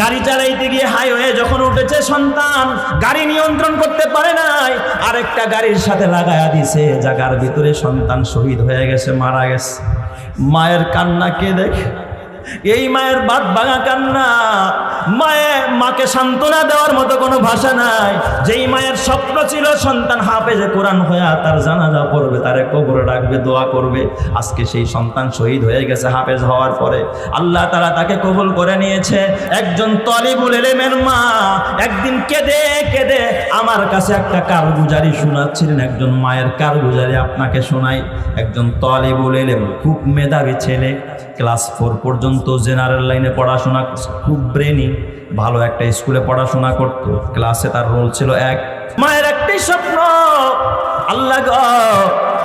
গাড়ি চালাইতে গিয়ে হাইওয়ে যখন উঠেছে সন্তান, গাড়ি নিয়ন্ত্রণ করতে পারে নাই, আরেকটা গাড়ির সাথে লাগায়া দিছে, জায়গার ভিতরে সন্তান শহীদ হয়ে গেছে, মারা গেছে। মায়ের কান্না কে দেখে? এই মায়ের বাদ ভাঙা কান্না। মাকে সান্ত্বনা দেওয়ার মতো কোনো ভাষা নাই। যেই মায়ের স্বপ্ন ছিল সন্তান হাফেজে কোরআন হয়ে তার জানাজা পড়বে, তারে কবরে রাখবে, দোয়া করবে, আজকে সেই সন্তান শহীদ হয়ে গেছে হাফেজ হওয়ার পরে। আল্লাহ তাআলা তাকে কবুল করে নিয়েছে। একজন তলিবুল ইলমের মা একদিন কেঁদে কেঁদে আমার কাছে একটা কারগুজারি শোনাচ্ছিলেন। একজন মায়ের কারগুজারি আপনাকে শোনাই। একজন তলিবুল ইলম, খুব মেধাবী ছেলে, ক্লাস 4 পর্যন্ত জেনারেল লাইনে পড়াশোনা, খুব ব্রেনি, ভালো একটা স্কুলে পড়াশোনা করত, ক্লাসে তার রোল ছিল 1। মায়ের একটাই স্বপ্ন, আল্লাহ গো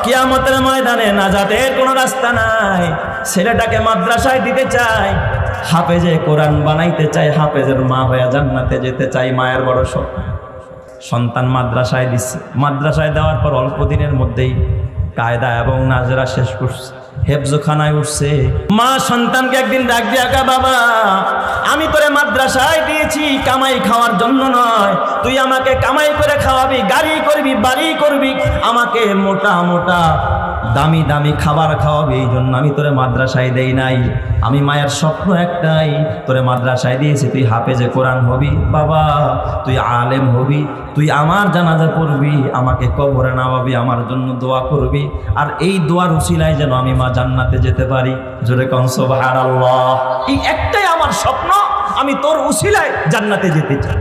কিয়ামতের ময়দানে নাজাতের কোনো রাস্তা নাই, ছেলেটাকে মাদ্রাসায় দিতে চাই, হাফেজে কোরআন বানাইতে চাই, হাফেজের মা হয়ে জান্নাতে যেতে চাই। মায়ের বড় স্বপ্ন। সন্তান মাদ্রাসায় দিচ্ছে। মাদ্রাসায় দেওয়ার পর অল্প দিনের মধ্যেই কায়দা এবং নাজরা শেষ করছে, হেফজখানায় উঠছে। মা সন্তানকে একদিন ডাক দিয়া, বাবা আমি তোরে মাদ্রাসায় দিয়েছি কামাই খাওয়ার জন্য নয়, তুই আমাকে কামাই করে খাওয়াবি, গাড়ি করবি, বাড়ি করবি, আমাকে মোটা মোটা দামি দামি খাবার খাওয়াবি, এই জন্য আমি তোরে মাদ্রাসায় দেই নাই। আমি মায়ের স্বপ্ন একটাই, তোরে মাদ্রাসায় দিয়েছি, তুই হাফেজে কোরআন হবি, বাবা তুই আলেম হবি, তুই আমার জানাজা পড়বি, আমাকে কবরে নামাবি, আমার জন্য দোয়া করবি, আর এই দোয়ার উসিলায় যেন আমি মা জান্নাতে যেতে পারি। জোরে কোন সুবহানাল্লাহ। এই একটাই আমার স্বপ্ন, আমি তোর উসিলায় জান্নাতে যেতে চাই।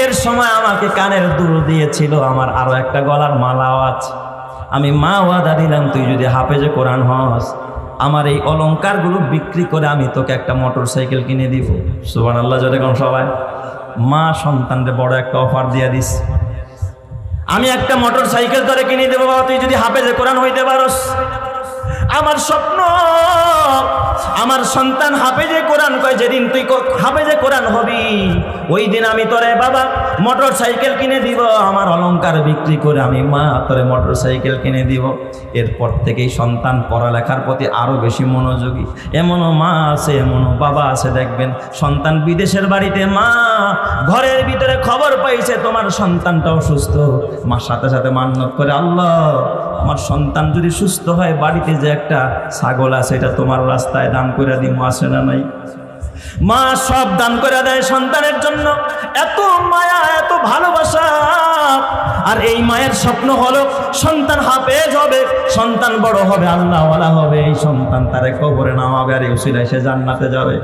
এর সময় আমাকে কানের দুল দিয়েছিল, আমার আরো একটা গলার মালাও আছে। আমি মা ওয়াদা দিলাম, তুই যদি হাফেজে কোরআন হস, আমার এই অলংকারগুলো বিক্রি করে আমি তোকে একটা মোটর সাইকেল কিনে দিব। সুবহানাল্লাহ, জোরে কোন সবাই। মা সন্তানকে বড় একটা অফার দিয়ে দিস, আমি একটা মোটর সাইকেল তোরে কিনে দেবো বাবা, তুই যদি হাফেজে কোরআন হইতে পারস। আমার স্বপ্ন আমার সন্তান হাফেজে কোরআন কয়, যেদিন তুই হাফেজে কোরআন হবি ওই দিন আমি তোরে বাবা মোটর সাইকেল কিনে দিব, আমার অলংকার বিক্রি করে আমি মা তোরে মোটর সাইকেল কিনে দিব। এরপর থেকেই সন্তান পড়ালেখার প্রতি আরো বেশি মনোযোগী। এমনও মা আছে, এমনও বাবা আছে, দেখবেন সন্তান বিদেশের বাড়িতে, মা ঘরের ভিতরে খবর পাইছে তোমার সন্তানটা অসুস্থ, মার সাথে সাথে মান্নত করে, আল্লাহ আমার সন্তান যদি সুস্থ হয়, বাড়িতে যে একটা ছাগল আছে এটা তোমার রাস্তায় দান করে দিব, আসে না নাই? মা সব দান করে দেয় সন্তানের জন্য। এত মায়া, এত ভালোবাসা। আর এই মায়ের স্বপ্ন হলো সন্তান হাফেজ হবে, সন্তান বড় হবে, আল্লাহওয়ালা হবে, এই সন্তান তারে কবরে নামাবে, আর এই উসিলায় সে জান্নাতে যাবে।